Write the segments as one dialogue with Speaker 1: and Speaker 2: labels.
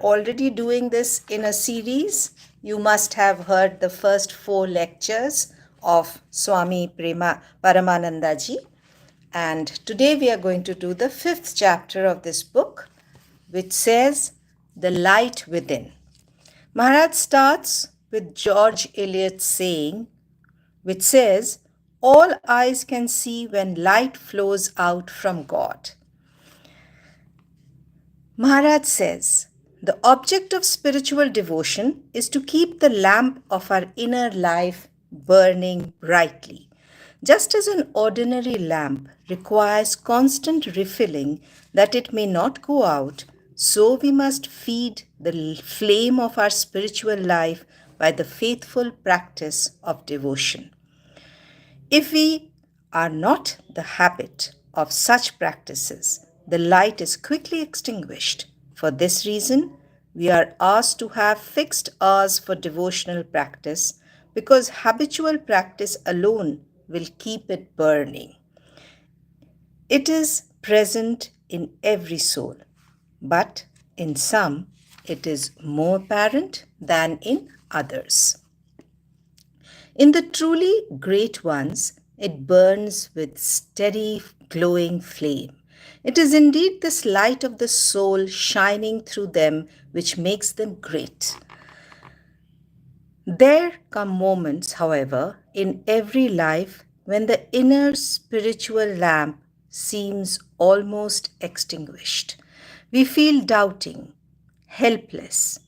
Speaker 1: already doing this in a series. You must have heard the first 4 lectures of Swami Paramananda ji. And today we are going to do the 5th chapter of this book, which says, The Light Within. Maharaj starts with George Eliot's saying, which says, all eyes can see when light flows out from God. Maharaj says, the object of spiritual devotion is to keep the lamp of our inner life burning brightly. Just as an ordinary lamp requires constant refilling that it may not go out, so we must feed the flame of our spiritual life by the faithful practice of devotion. If we are not the habit of such practices, the light is quickly extinguished. For this reason, we are asked to have fixed hours for devotional practice because habitual practice alone will keep it burning. It is present in every soul, but in some it is more apparent than in others. In the truly great ones, it burns with steady, glowing flame. It is indeed this light of the soul shining through them which makes them great. There come moments, however, in every life when the inner spiritual lamp seems almost extinguished. We feel doubting, helpless.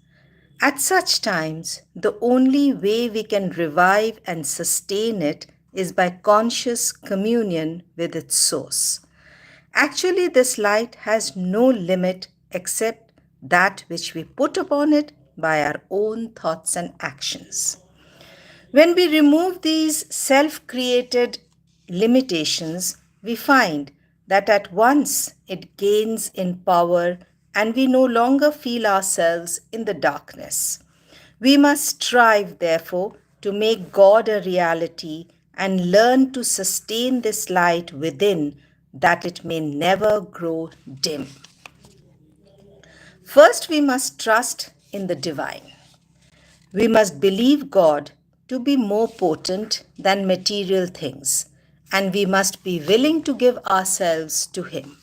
Speaker 1: At such times, the only way we can revive and sustain it is by conscious communion with its source. Actually, this light has no limit except that which we put upon it by our own thoughts and actions. When we remove these self-created limitations, we find that at once it gains in power and we no longer feel ourselves in the darkness. We must strive, therefore, to make God a reality and learn to sustain this light within that it may never grow dim. First, we must trust in the divine. We must believe God to be more potent than material things, and we must be willing to give ourselves to Him.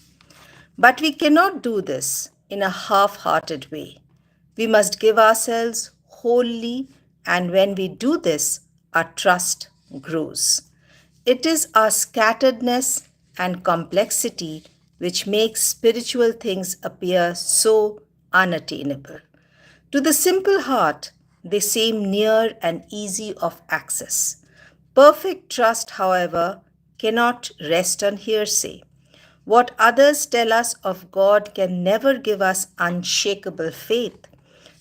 Speaker 1: But we cannot do this in a half-hearted way. We must give ourselves wholly, and when we do this, our trust grows. It is our scatteredness and complexity which makes spiritual things appear so unattainable. To the simple heart, they seem near and easy of access. Perfect trust, however, cannot rest on hearsay. What others tell us of God can never give us unshakable faith.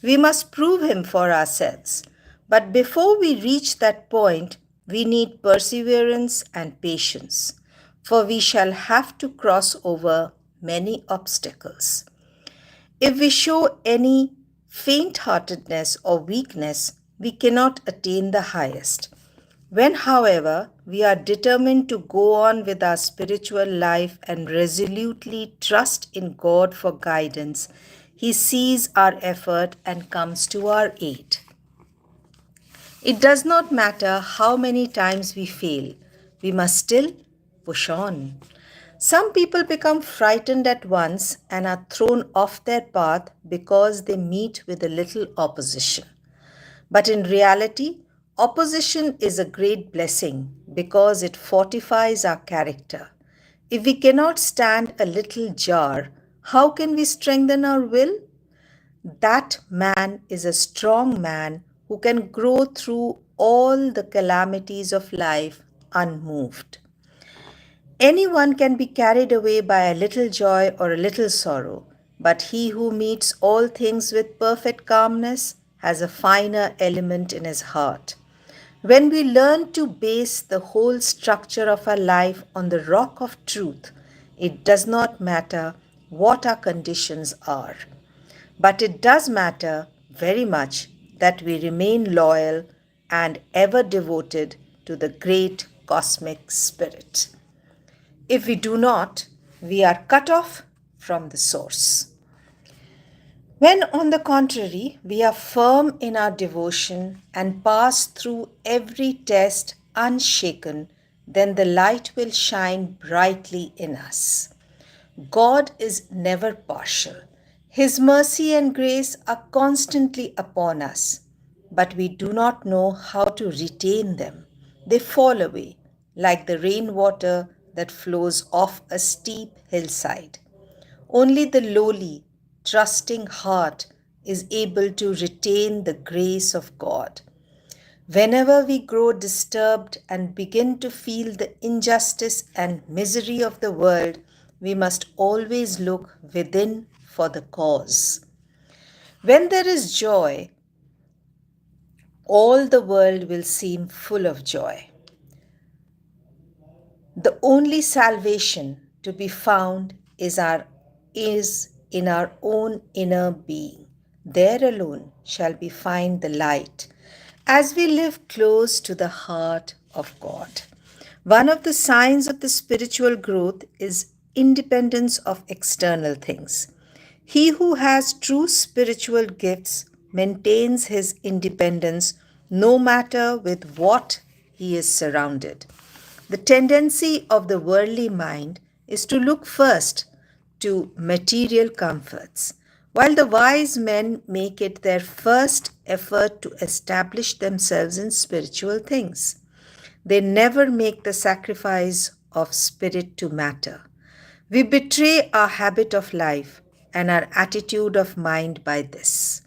Speaker 1: We must prove Him for ourselves. But before we reach that point, we need perseverance and patience, for we shall have to cross over many obstacles. If we show any faint-heartedness or weakness, we cannot attain the highest. When, however, we are determined to go on with our spiritual life and resolutely trust in God for guidance, He sees our effort and comes to our aid. It does not matter how many times we fail, we must still push on. Some people become frightened at once and are thrown off their path because they meet with a little opposition. But in reality, opposition is a great blessing because it fortifies our character. If we cannot stand a little jar, how can we strengthen our will? That man is a strong man who can grow through all the calamities of life unmoved. Anyone can be carried away by a little joy or a little sorrow, but he who meets all things with perfect calmness has a finer element in his heart. When we learn to base the whole structure of our life on the rock of truth, it does not matter what our conditions are. But it does matter very much that we remain loyal and ever devoted to the great cosmic spirit. If we do not, we are cut off from the source. When, on the contrary, we are firm in our devotion and pass through every test unshaken, then the light will shine brightly in us. God is never partial. His mercy and grace are constantly upon us, but we do not know how to retain them. They fall away like the rainwater that flows off a steep hillside. Only the lowly, trusting heart is able to retain the grace of God. Whenever we grow disturbed and begin to feel the injustice and misery of the world, we must always look within for the cause. When there is joy, all the world will seem full of joy. The only salvation to be found is in our own inner being. There alone shall we find the light as we live close to the heart of God. One of the signs of the spiritual growth is independence of external things. He who has true spiritual gifts maintains his independence no matter with what he is surrounded. The tendency of the worldly mind is to look first to material comforts, while the wise men make it their first effort to establish themselves in spiritual things. They never make the sacrifice of spirit to matter. We betray our habit of life and our attitude of mind by this.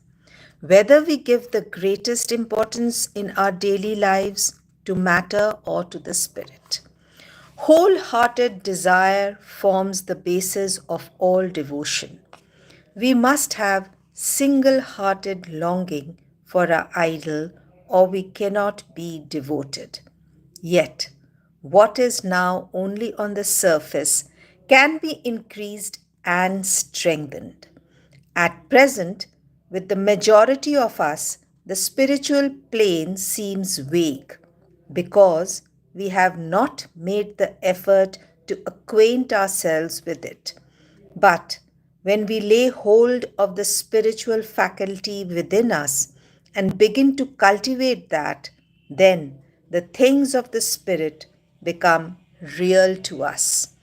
Speaker 1: Whether we give the greatest importance in our daily lives to matter or to the spirit. Wholehearted desire forms the basis of all devotion. We must have single hearted longing for our idol, or we cannot be devoted. Yet, what is now only on the surface can be increased and strengthened. At present, with the majority of us, the spiritual plane seems vague because we have not made the effort to acquaint ourselves with it. But when we lay hold of the spiritual faculty within us and begin to cultivate that, then the things of the Spirit become real to us.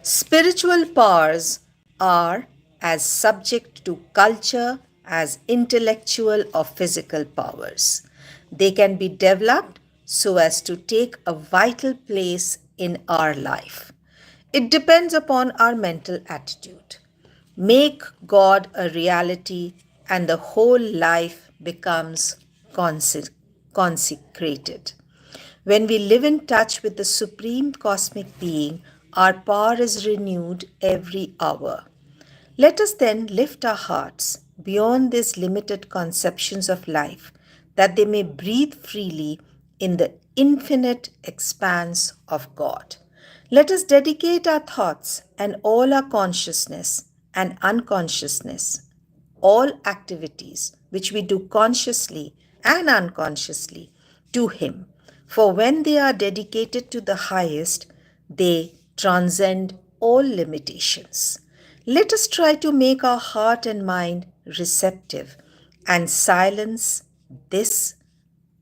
Speaker 1: Spiritual powers are as subject to culture as intellectual or physical powers. They can be developed so as to take a vital place in our life. It depends upon our mental attitude. Make God a reality, and the whole life becomes consecrated. When we live in touch with the Supreme Cosmic Being, our power is renewed every hour. Let us then lift our hearts beyond these limited conceptions of life, that they may breathe freely in the infinite expanse of God. Let us dedicate our thoughts and all our consciousness and unconsciousness, all activities which we do consciously and unconsciously, to Him. For when they are dedicated to the highest, they transcend all limitations. Let us try to make our heart and mind receptive and silence this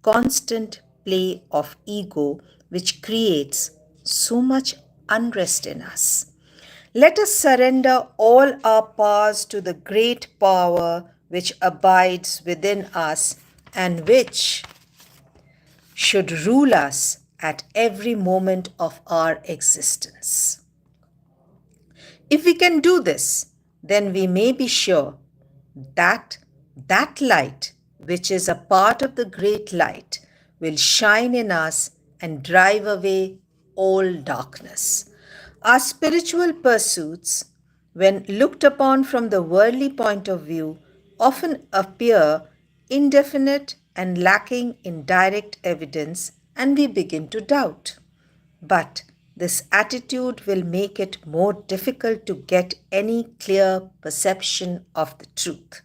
Speaker 1: constant play of ego which creates so much unrest in us. Let us surrender all our powers to the great power which abides within us and which should rule us at every moment of our existence. If we can do this, then we may be sure that that light, which is a part of the great light, will shine in us and drive away all darkness. Our spiritual pursuits, when looked upon from the worldly point of view, often appear indefinite and lacking in direct evidence, and we begin to doubt. But this attitude will make it more difficult to get any clear perception of the truth.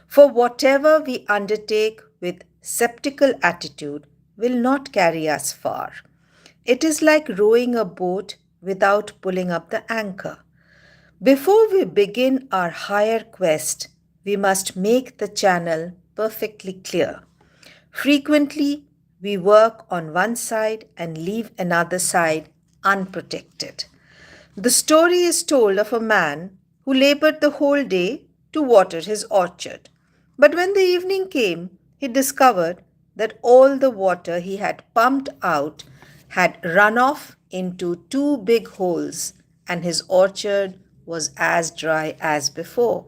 Speaker 1: For whatever we undertake with skeptical attitude will not carry us far. It is like rowing a boat without pulling up the anchor. Before we begin our higher quest, we must make the channel perfectly clear. Frequently, we work on one side and leave another side unprotected. The story is told of a man who labored the whole day to water his orchard. But when the evening came, he discovered that all the water he had pumped out had run off into two big holes, and his orchard was as dry as before.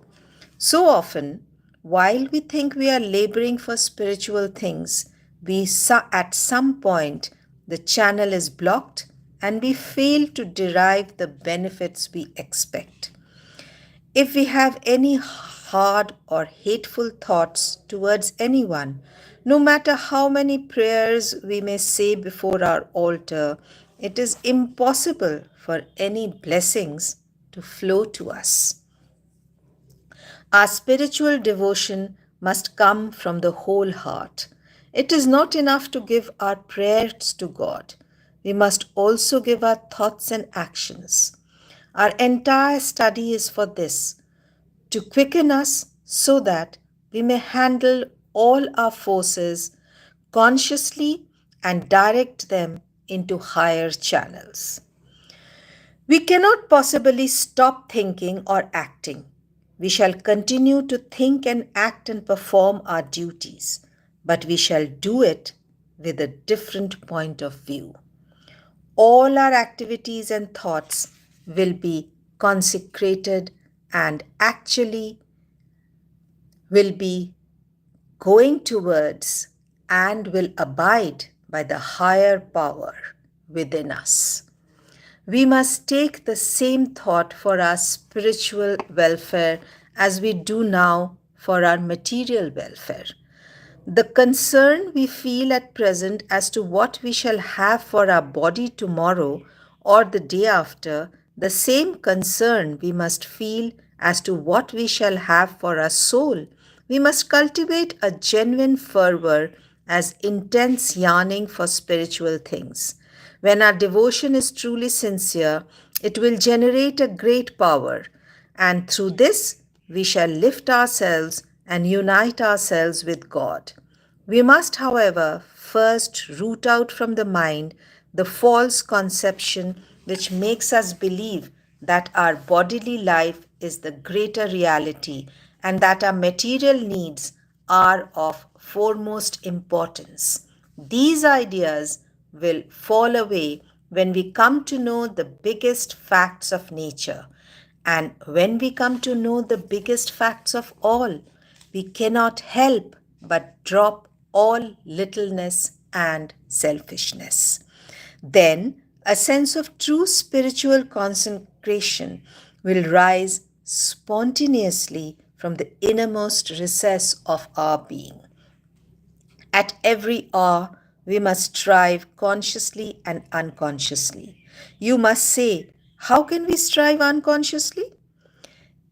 Speaker 1: So often, while we think we are laboring for spiritual things, at some point the channel is blocked and we fail to derive the benefits we expect. If we have any hard or hateful thoughts towards anyone, no matter how many prayers we may say before our altar, it is impossible for any blessings to flow to us. Our spiritual devotion must come from the whole heart. It is not enough to give our prayers to God. We must also give our thoughts and actions. Our entire study is for this, to quicken us so that we may handle all our forces consciously and direct them into higher channels. We cannot possibly stop thinking or acting. We shall continue to think and act and perform our duties, but we shall do it with a different point of view. All our activities and thoughts will be consecrated and actually will be going towards and will abide by the higher power within us. We must take the same thought for our spiritual welfare as we do now for our material welfare. The concern we feel at present as to what we shall have for our body tomorrow or the day after, the same concern we must feel as to what we shall have for our soul. We must cultivate a genuine fervor as intense yearning for spiritual things. When our devotion is truly sincere, it will generate a great power, and through this we shall lift ourselves and unite ourselves with God. We must, however, first root out from the mind the false conception which makes us believe that our bodily life is the greater reality and that our material needs are of foremost importance. These ideas will fall away when we come to know the biggest facts of nature. And when we come to know the biggest facts of all, we cannot help but drop all littleness and selfishness. Then a sense of true spiritual consecration will rise spontaneously from the innermost recess of our being. At every hour, we must strive consciously and unconsciously. You must say, how can we strive unconsciously?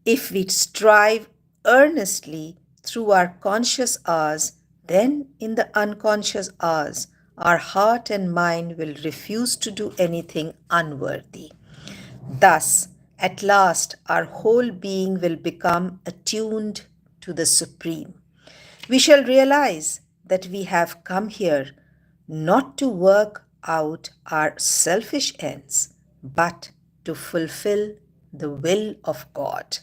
Speaker 1: If we strive earnestly through our conscious hours, then in the unconscious hours, our heart and mind will refuse to do anything unworthy. Thus, at last, our whole being will become attuned to the Supreme. We shall realize that we have come here not to work out our selfish ends, but to fulfill the will of God.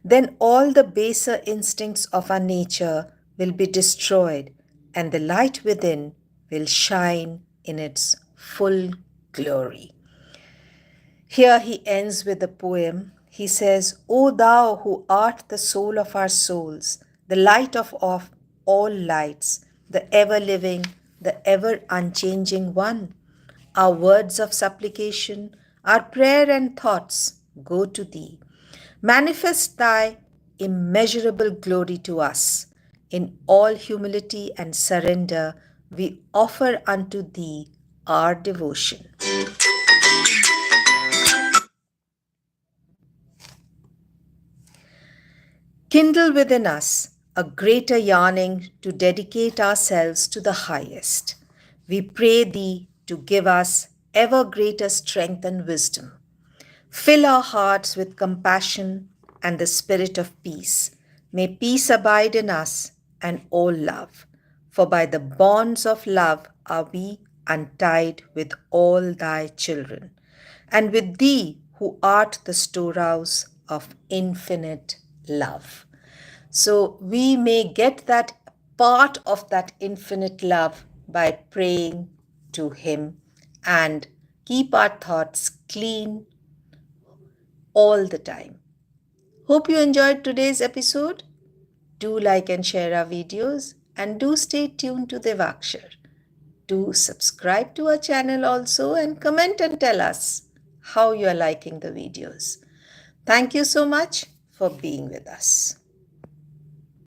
Speaker 1: Then all the baser instincts of our nature will be destroyed, and the light within will shine in its full glory. Here he ends with the poem. He says, O thou who art the soul of our souls, the light of all lights, the ever-living, the ever-unchanging one, our words of supplication, our prayer and thoughts go to thee. Manifest thy immeasurable glory to us. In all humility and surrender, we offer unto thee our devotion. Kindle within us a greater yearning to dedicate ourselves to the highest. We pray thee to give us ever greater strength and wisdom. Fill our hearts with compassion and the spirit of peace. May peace abide in us and all love. For by the bonds of love are we untied with all thy children, and with thee who art the storehouse of infinite love. So we may get that part of that infinite love by praying to Him and keep our thoughts clean all the time. Hope you enjoyed today's episode. Do like and share our videos and do stay tuned to Devakshar. Do subscribe to our channel also and comment and tell us how you are liking the videos. Thank you so much for being with us.